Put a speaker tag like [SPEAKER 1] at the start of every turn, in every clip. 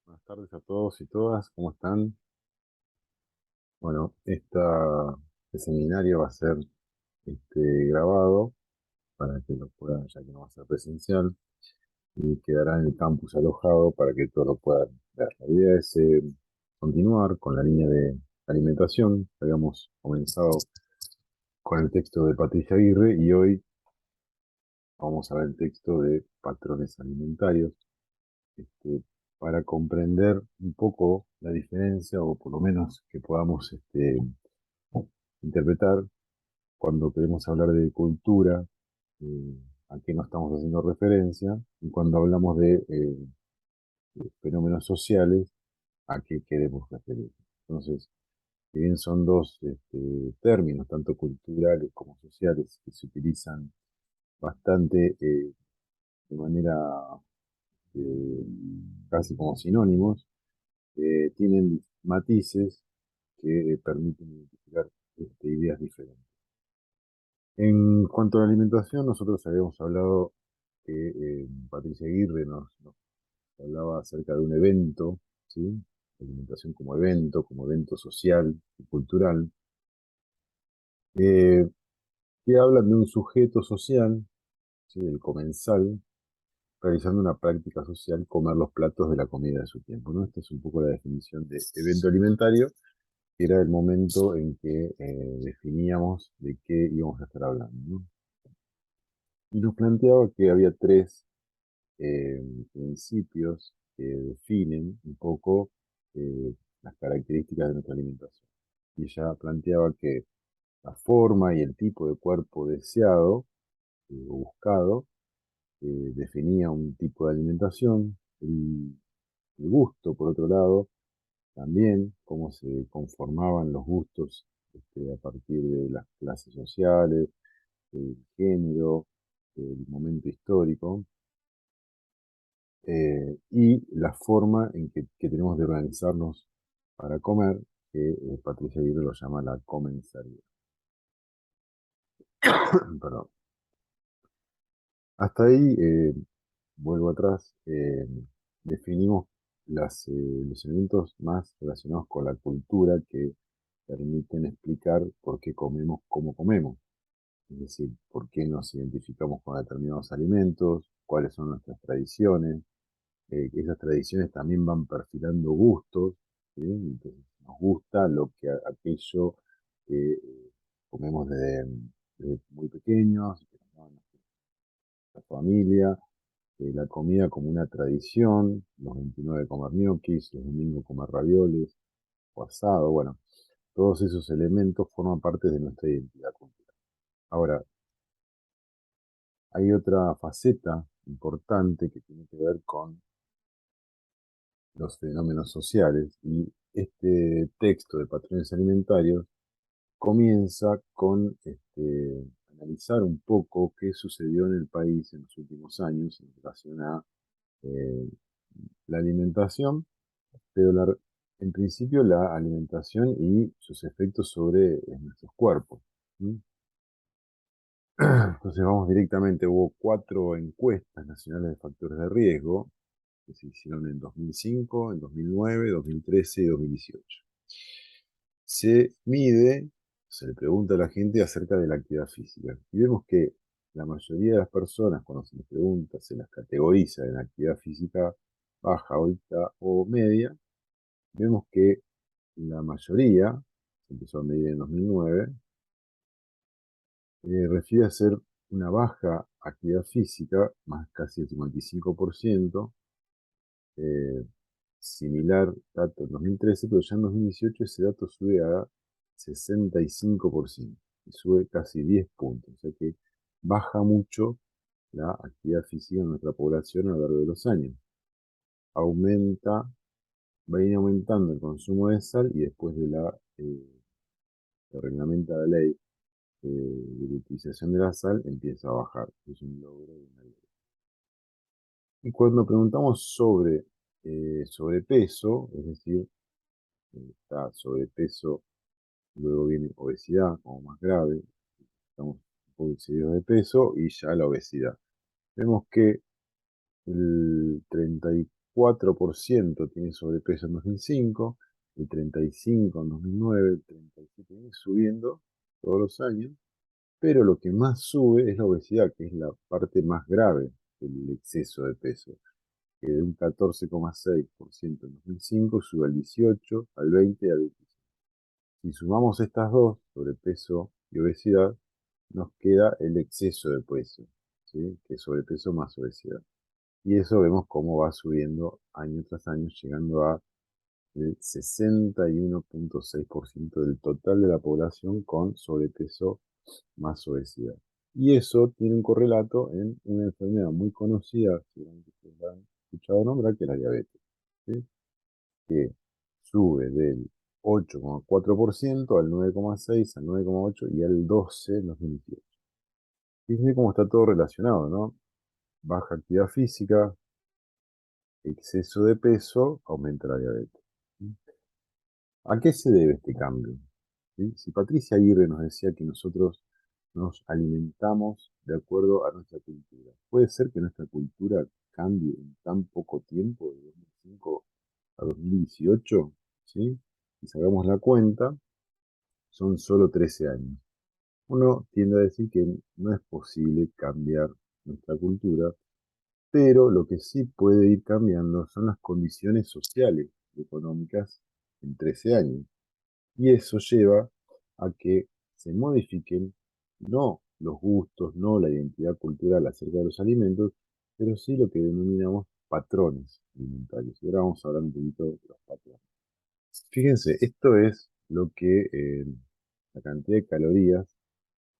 [SPEAKER 1] Buenas tardes a todos y todas, ¿cómo están? Bueno, este seminario va a ser grabado para que lo puedan, ya que no va a ser presencial, y quedará en el campus alojado para que todos lo puedan ver. La idea es continuar con la línea de alimentación. Habíamos comenzado con el texto de Patricia Aguirre y hoy vamos a ver el texto de patrones alimentarios, este, para comprender un poco la diferencia, o por lo menos que podamos interpretar cuando queremos hablar de cultura, a qué no estamos haciendo referencia, y cuando hablamos de fenómenos sociales, a qué queremos referir. Entonces, si bien son dos términos, tanto culturales como sociales, que se utilizan bastante de manera eh, casi como sinónimos, tienen matices que permiten identificar ideas diferentes. En cuanto a la alimentación, nosotros habíamos hablado que Patricia Aguirre nos hablaba acerca de un evento, ¿sí? Alimentación como evento social y cultural, eh, que hablan de un sujeto social, ¿sí? El comensal, realizando una práctica social, comer los platos de la comida de su tiempo, ¿no? Esta es un poco la definición de evento alimentario, que era el momento en que definíamos de qué íbamos a estar hablando, ¿no? Y nos planteaba que había tres eh, principios que definen un poco eh, las características de nuestra alimentación. Y ella planteaba que la forma y el tipo de cuerpo deseado o buscado definía un tipo de alimentación. El gusto, por otro lado, también cómo se conformaban los gustos a partir de las clases sociales, el género, el momento histórico, y la forma en que tenemos de organizarnos para comer, que Patricia Aguirre lo llama la comensaría. Perdón. Hasta ahí, vuelvo atrás, definimos los elementos más relacionados con la cultura que permiten explicar por qué comemos como comemos. Es decir, por qué nos identificamos con determinados alimentos, cuáles son nuestras tradiciones. Esas tradiciones también van perfilando gustos, ¿sí? Entonces, nos gusta aquello que comemos desde muy pequeños, que nos daban nuestra familia, la comida como una tradición, los 29 comer ñoquis, los domingos comer ravioles o asado, bueno, todos esos elementos forman parte de nuestra identidad cultural. Ahora, hay otra faceta importante que tiene que ver con los fenómenos sociales, y este texto de patrones alimentarios comienza con analizar un poco qué sucedió en el país en los últimos años en relación a eh, la alimentación, pero en principio la alimentación y sus efectos sobre nuestros cuerpos. ¿Sí? Entonces vamos directamente, hubo 4 encuestas nacionales de factores de riesgo que se hicieron en 2005, en 2009, 2013 y 2018. Se le pregunta a la gente acerca de la actividad física. Y vemos que la mayoría de las personas, cuando se les pregunta, se las categoriza en actividad física baja, alta o media. Vemos que la mayoría, se empezó a medir en 2009, refiere a ser una baja actividad física, más casi el 55%, eh, similar dato en 2013, pero ya en 2018 ese dato sube a 65%, y sube casi 10 puntos, o sea que baja mucho la actividad física en nuestra población a lo largo de los años. Aumenta, va a ir aumentando el consumo de sal, y después que reglamenta la ley de la utilización de la sal, empieza a bajar. Es un logro de una ley. Y cuando preguntamos sobre sobrepeso, es decir, está sobrepeso, luego viene obesidad como más grave, estamos un poco excedidos de peso y ya la obesidad. Vemos que el 34% tiene sobrepeso en 2005, el 35% en 2009, el 37% viene subiendo todos los años, pero lo que más sube es la obesidad, que es la parte más grave del exceso de peso, que de un 14,6% en 2005 sube al 18, al 20 y al 25. Si sumamos estas dos, sobrepeso y obesidad, nos queda el exceso de peso, ¿sí? Que es sobrepeso más obesidad. Y eso vemos cómo va subiendo año tras año, llegando a el 61,6% del total de la población con sobrepeso más obesidad. Y eso tiene un correlato en una enfermedad muy conocida, seguramente ustedes la han escuchado nombrar, que es la diabetes, ¿sí? Que sube del 8,4% al 9,6%, al 9,8% y al 12% en 2018. Fíjense cómo está todo relacionado, ¿no? Baja actividad física, exceso de peso, aumenta la diabetes. ¿A qué se debe este cambio? ¿Sí? Si Patricia Aguirre nos decía que nosotros nos alimentamos de acuerdo a nuestra cultura, ¿puede ser que nuestra cultura cambie en tan poco tiempo, de 2005 a 2018? ¿Sí? Si sacamos la cuenta, son solo 13 años. Uno tiende a decir que no es posible cambiar nuestra cultura, pero lo que sí puede ir cambiando son las condiciones sociales y económicas en 13 años. Y eso lleva a que se modifiquen no los gustos, no la identidad cultural acerca de los alimentos, pero sí lo que denominamos patrones alimentarios. Y ahora vamos a hablar un poquito de los patrones. Fíjense, esto es lo que la cantidad de calorías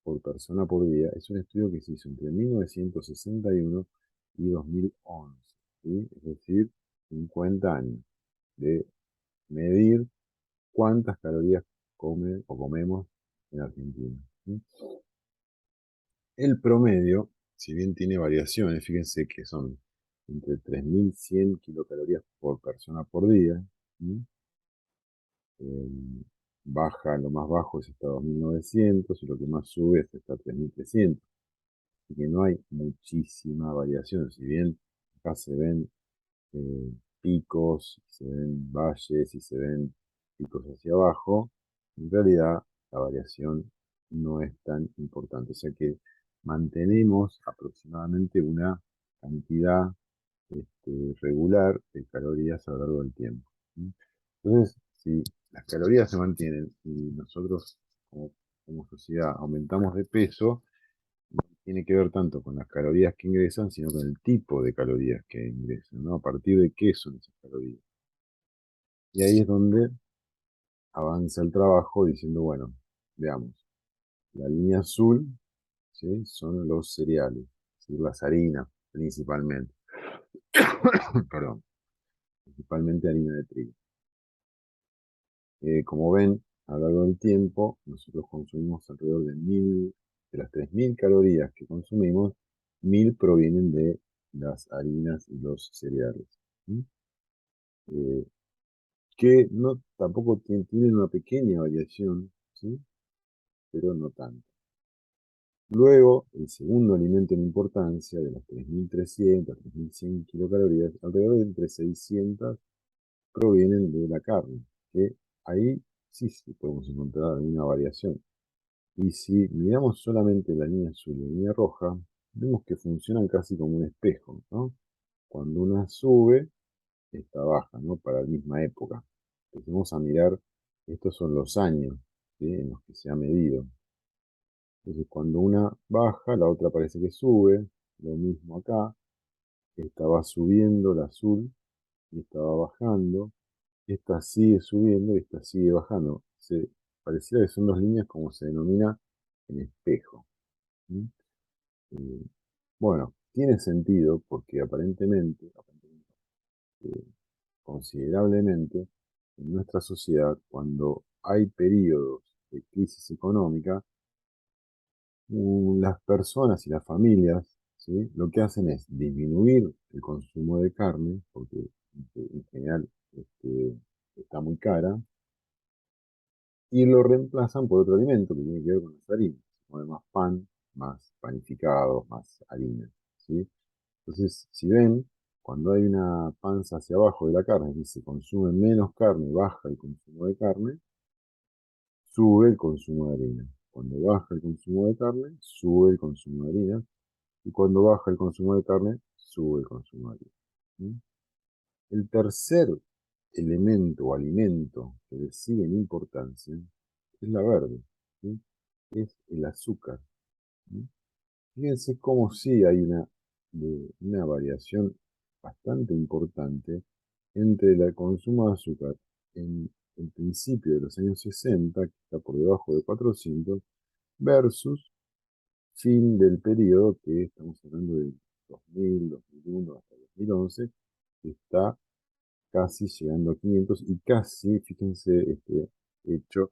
[SPEAKER 1] por persona por día es un estudio que se hizo entre 1961 y 2011, ¿sí? Es decir, 50 años de medir cuántas calorías come o comemos en Argentina, ¿sí? El promedio, si bien tiene variaciones, fíjense que son entre 3.100 kilocalorías por persona por día, ¿sí? Eh, baja, lo más bajo es hasta 2.900 y lo que más sube es hasta 3.300. Así que no hay muchísima variación, si bien acá se ven eh, picos, se ven valles y se ven picos hacia abajo, en realidad la variación no es tan importante. O sea que mantenemos aproximadamente una cantidad regular de calorías a lo largo del tiempo. ¿Sí? Entonces, si las calorías se mantienen y nosotros como sociedad aumentamos de peso, no tiene que ver tanto con las calorías que ingresan, sino con el tipo de calorías que ingresan, ¿no? A partir de qué son esas calorías. Y ahí es donde avanza el trabajo diciendo, bueno, veamos, la línea azul, ¿sí? Son los cereales, es decir, las harinas principalmente. Perdón, principalmente harina de trigo. Como ven, a lo largo del tiempo, nosotros consumimos alrededor de las 3.000 calorías que consumimos, 1.000 provienen de las harinas y los cereales. ¿Sí? Eh, que no, tampoco tienen una pequeña variación, ¿sí? Pero no tanto. Luego, el segundo alimento en importancia, de las 3.300, 3.100 kilocalorías, alrededor de entre 600 provienen de la carne, que ahí sí podemos encontrar alguna variación. Y si miramos solamente la línea azul y la línea roja, vemos que funcionan casi como un espejo, ¿no? Cuando una sube, esta baja, ¿no? Para la misma época. Empecemos a mirar, estos son los años, ¿sí? En los que se ha medido. Entonces, cuando una baja, la otra parece que sube. Lo mismo acá. Esta va subiendo, la azul, y esta va bajando. Esta sigue subiendo y esta sigue bajando. Pareciera que son dos líneas como se denomina en espejo. ¿Sí? Eh, bueno, tiene sentido porque aparentemente, considerablemente, en nuestra sociedad, cuando hay periodos de crisis económica, las personas y las familias, ¿sí? Lo que hacen es disminuir el consumo de carne, porque en general está muy cara, y lo reemplazan por otro alimento que tiene que ver con las harinas, como más pan, más panificados, más harinas, ¿sí? Entonces, si ven, cuando hay una panza hacia abajo de la carne, es decir, se consume menos carne, baja el consumo de carne, sube el consumo de harina. Cuando baja el consumo de carne, sube el consumo de harina. Y cuando baja el consumo de carne, sube el consumo de harina. ¿Mm? El tercer elemento o alimento que le sigue en importancia es la verde, ¿sí? Es el azúcar. ¿Sí? Fíjense cómo sí hay una variación bastante importante entre el consumo de azúcar en el principio de los años 60, que está por debajo de 400, versus fin del periodo, que estamos hablando del 2000, 2001 hasta 2011, que está casi llegando a 500 y casi, fíjense este hecho,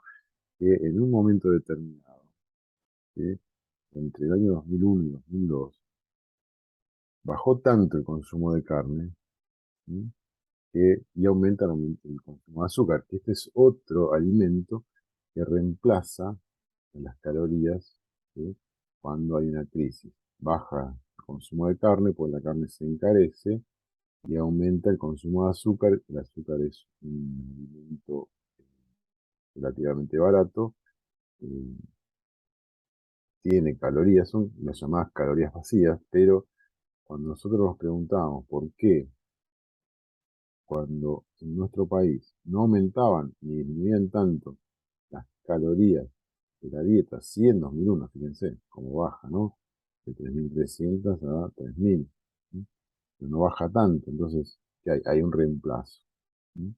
[SPEAKER 1] que en un momento determinado, ¿sí? Entre el año 2001 y 2002, bajó tanto el consumo de carne, ¿sí? Y aumenta el consumo de azúcar, que este es otro alimento que reemplaza las calorías, ¿sí? Cuando hay una crisis. Baja el consumo de carne, pues la carne se encarece y aumenta el consumo de azúcar. El azúcar es un alimento relativamente barato, eh, tiene calorías, son las llamadas calorías vacías, pero cuando nosotros nos preguntamos por qué cuando en nuestro país no aumentaban ni disminuían tanto las calorías de la dieta, sí en 2001, fíjense cómo baja, ¿no? De 3.300 a 3.000, ¿sí? Pero no baja tanto, entonces, ¿qué hay? Hay un reemplazo, ¿sí?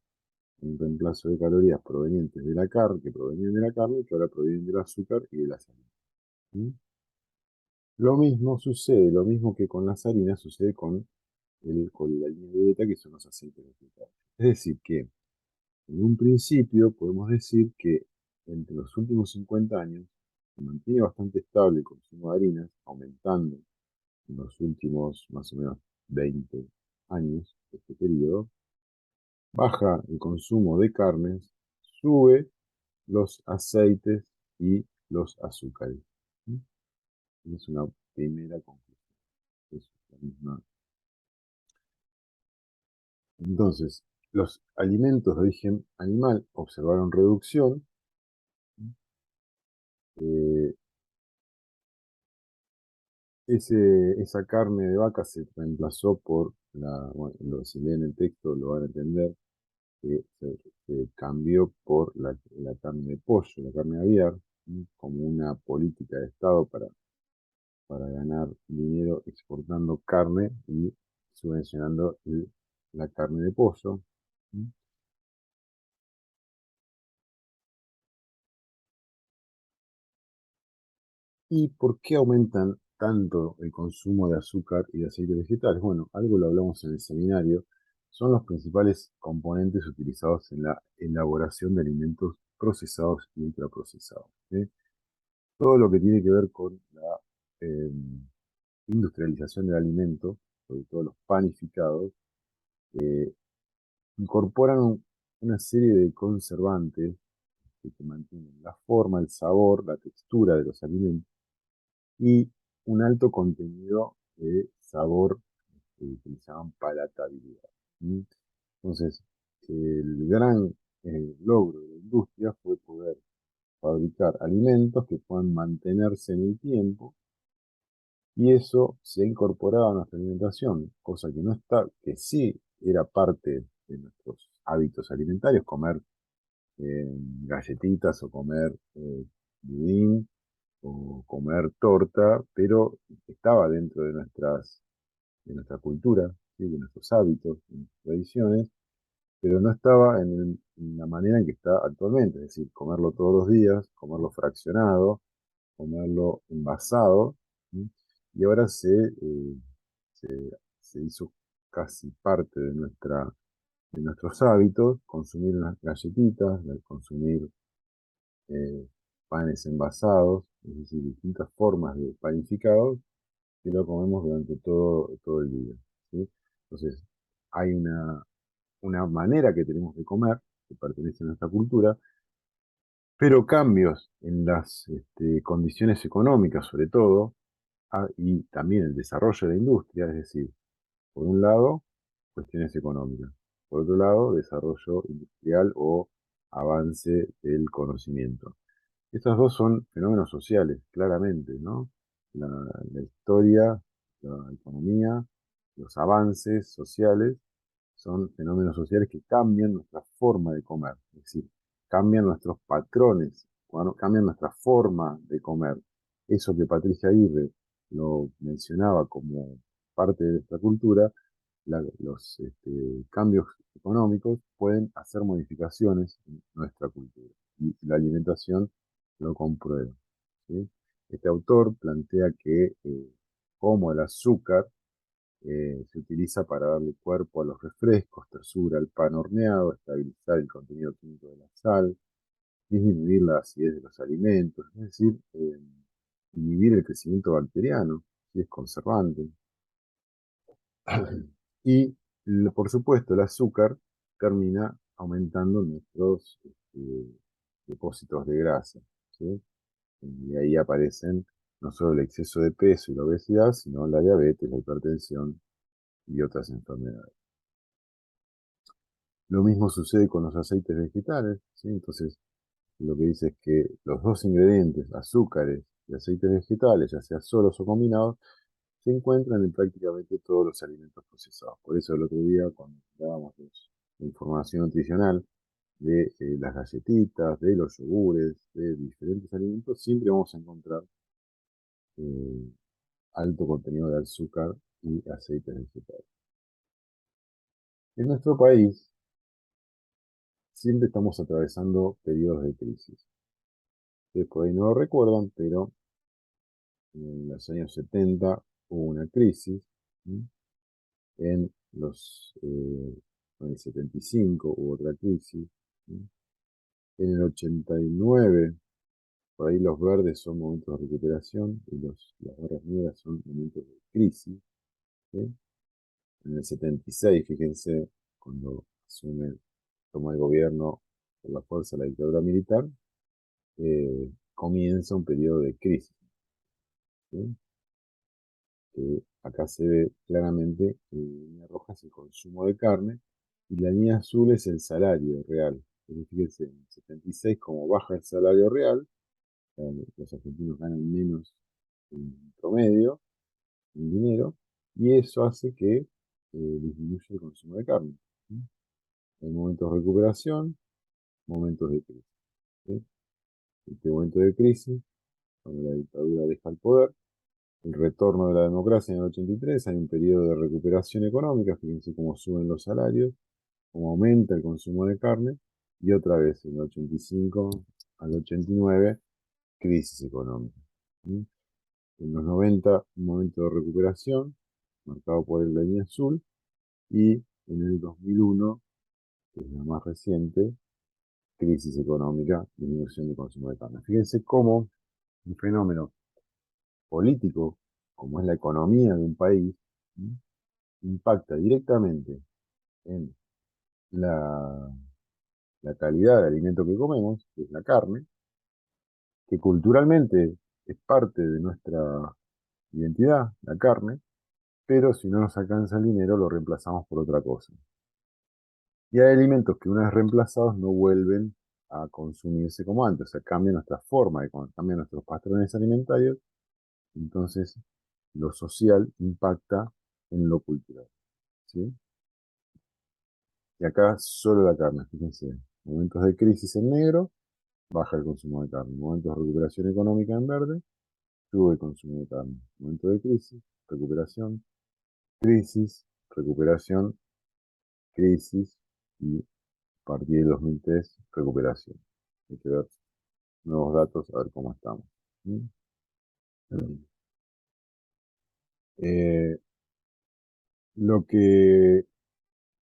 [SPEAKER 1] Un reemplazo de calorías provenientes de la carne, que provenían de la carne, que ahora provienen del azúcar y de la sal. ¿Sí? Lo mismo sucede, lo mismo que con las harinas, sucede con la línea de beta, que son los aceites vegetales. Es decir, que en un principio podemos decir que entre los últimos 50 años se mantiene bastante estable el consumo de harinas, aumentando en los últimos más o menos 20 años de este periodo, baja el consumo de carnes, sube los aceites y los azúcares. ¿Sí? Es una primera conclusión. Es la misma. Entonces, los alimentos de origen animal observaron reducción. eh, esa carne de vaca se reemplazó por bueno, si leen el texto lo van a entender, que se cambió por la carne de pollo, la carne aviar, ¿sí? Como una política de Estado para ganar dinero exportando carne y subvencionando la carne de pollo. ¿Sí? ¿Y por qué aumentan tanto el consumo de azúcar y de aceites vegetales? Bueno, algo lo hablamos en el seminario. Son los principales componentes utilizados en la elaboración de alimentos procesados y ultraprocesados, ¿sí? Todo lo que tiene que ver con la eh, industrialización del alimento, sobre todo los panificados, eh, incorporan una serie de conservantes que mantienen la forma, el sabor, la textura de los alimentos y un alto contenido de sabor que le llaman palatabilidad. ¿Sí? Entonces, el gran logro de la industria fue poder fabricar alimentos que puedan mantenerse en el tiempo y eso se ha incorporado a nuestra alimentación, cosa que no está, que sí era parte de nuestros hábitos alimentarios, comer galletitas o comer budín o comer torta, pero estaba dentro de nuestra cultura, ¿sí? De nuestros hábitos, de nuestras tradiciones, pero no estaba en la manera en que está actualmente, es decir, comerlo todos los días, comerlo fraccionado, comerlo envasado, ¿sí? Y ahora se, se hizo casi parte de nuestros hábitos, consumir unas galletitas, consumir eh, panes envasados, es decir, distintas formas de panificados que lo comemos durante todo el día, ¿sí? Entonces, hay una manera que tenemos de comer, que pertenece a nuestra cultura, pero cambios en las condiciones económicas, sobre todo, y también el desarrollo de la industria, es decir, por un lado, cuestiones económicas. Por otro lado, desarrollo industrial o avance del conocimiento. Estos dos son fenómenos sociales, claramente, ¿no? La, la historia, la economía, los avances sociales son fenómenos sociales que cambian nuestra forma de comer, es decir, cambian nuestros patrones, cambian nuestra forma de comer. Eso que Patricia Aguirre lo mencionaba como parte de nuestra cultura, los cambios económicos pueden hacer modificaciones en nuestra cultura. Y la alimentación lo comprueba. ¿Sí? Este autor plantea que como el azúcar se utiliza para darle cuerpo a los refrescos, tersura al pan horneado, estabilizar el contenido químico de la sal, disminuir la acidez de los alimentos, es decir, inhibir el crecimiento bacteriano, si es conservante. Y, por supuesto, el azúcar termina aumentando nuestros depósitos de grasa, ¿sí? Y ahí aparecen no solo el exceso de peso y la obesidad, sino la diabetes, la hipertensión y otras enfermedades. Lo mismo sucede con los aceites vegetales, ¿sí? Entonces, lo que dice es que los dos ingredientes, azúcares y aceites vegetales, ya sea solos o combinados, se encuentran en prácticamente todos los alimentos procesados. Por eso el otro día, cuando dábamos la información nutricional de las galletitas, de los yogures, de diferentes alimentos, siempre vamos a encontrar eh, alto contenido de azúcar y aceites vegetales. En nuestro país siempre estamos atravesando periodos de crisis. Ustedes por ahí no lo recuerdan, pero en los años 70 hubo una crisis, ¿sí? En en el 75 hubo otra crisis, ¿sí? En el 89, por ahí los verdes son momentos de recuperación y las barras negras son momentos de crisis, ¿sí? En el 76, fíjense, cuando toma el gobierno por la fuerza de la dictadura militar, comienza un periodo de crisis, ¿sí? Acá se ve claramente que la línea roja es el consumo de carne y la línea azul es el salario real. Entonces, fíjense, en el 76, como baja el salario real, los argentinos ganan menos en promedio, en dinero, y eso hace que disminuya el consumo de carne, ¿sí? Hay momentos de recuperación, momentos de crisis, ¿sí? Este momento de crisis, cuando la dictadura deja el poder, el retorno de la democracia en el 83, hay un periodo de recuperación económica, fíjense cómo suben los salarios, cómo aumenta el consumo de carne, y otra vez en el 85 al 89, crisis económica. ¿Sí? En los 90, un momento de recuperación, marcado por la línea azul, y en el 2001, que es la más reciente, crisis económica, disminución del consumo de carne. Fíjense cómo un fenómeno político, como es la economía de un país, ¿sí? Impacta directamente en la, la calidad del alimento que comemos, que es la carne, que culturalmente es parte de nuestra identidad, la carne, pero si no nos alcanza el dinero lo reemplazamos por otra cosa. Y hay alimentos que una vez reemplazados no vuelven a consumirse como antes, o sea, cambia nuestra forma de comer, cambia nuestros patrones alimentarios, entonces lo social impacta en lo cultural, ¿sí? Y acá solo la carne, fíjense, momentos de crisis en negro, baja el consumo de carne. Momentos de recuperación económica en verde, sube el consumo de carne. Momento de crisis, recuperación, crisis y a partir del 2003, recuperación. Hay que ver nuevos datos, a ver cómo estamos. ¿Mm? Eh, lo que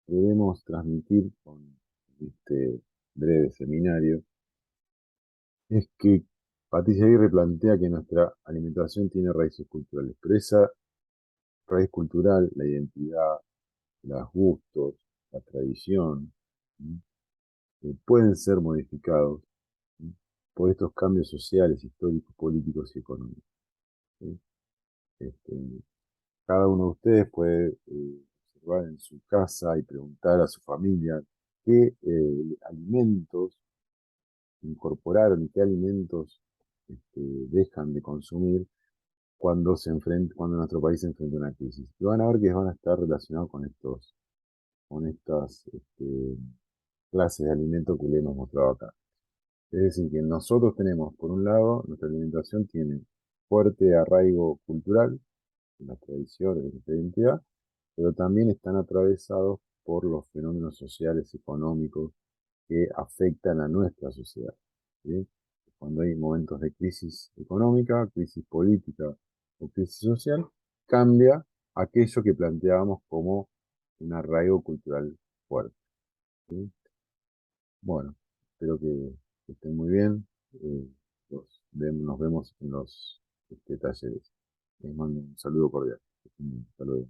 [SPEAKER 1] debemos transmitir con este breve seminario es que Patricia Aguirre plantea que nuestra alimentación tiene raíces culturales, pero esa raíz cultural, la identidad, los gustos, la tradición, ¿sí? Pueden ser modificados, ¿sí? Por estos cambios sociales, históricos, políticos y económicos, ¿sí? Este, cada uno de ustedes puede observar en su casa y preguntar a su familia qué alimentos incorporaron y qué alimentos dejan de consumir cuando nuestro país se enfrenta a una crisis. Y van a ver que van a estar relacionados con estas clases de alimentos que le hemos mostrado acá. Es decir, que nosotros tenemos, por un lado, nuestra alimentación tiene fuerte arraigo cultural, en las tradiciones, en nuestra identidad, pero también están atravesados por los fenómenos sociales, económicos, que afectan a nuestra sociedad. ¿Sí? Cuando hay momentos de crisis económica, crisis política o crisis social, cambia aquello que planteábamos como un arraigo cultural fuerte. ¿Sí? Bueno, espero que estén muy bien. Nos vemos en los talleres. Les mando un saludo cordial. Hasta luego.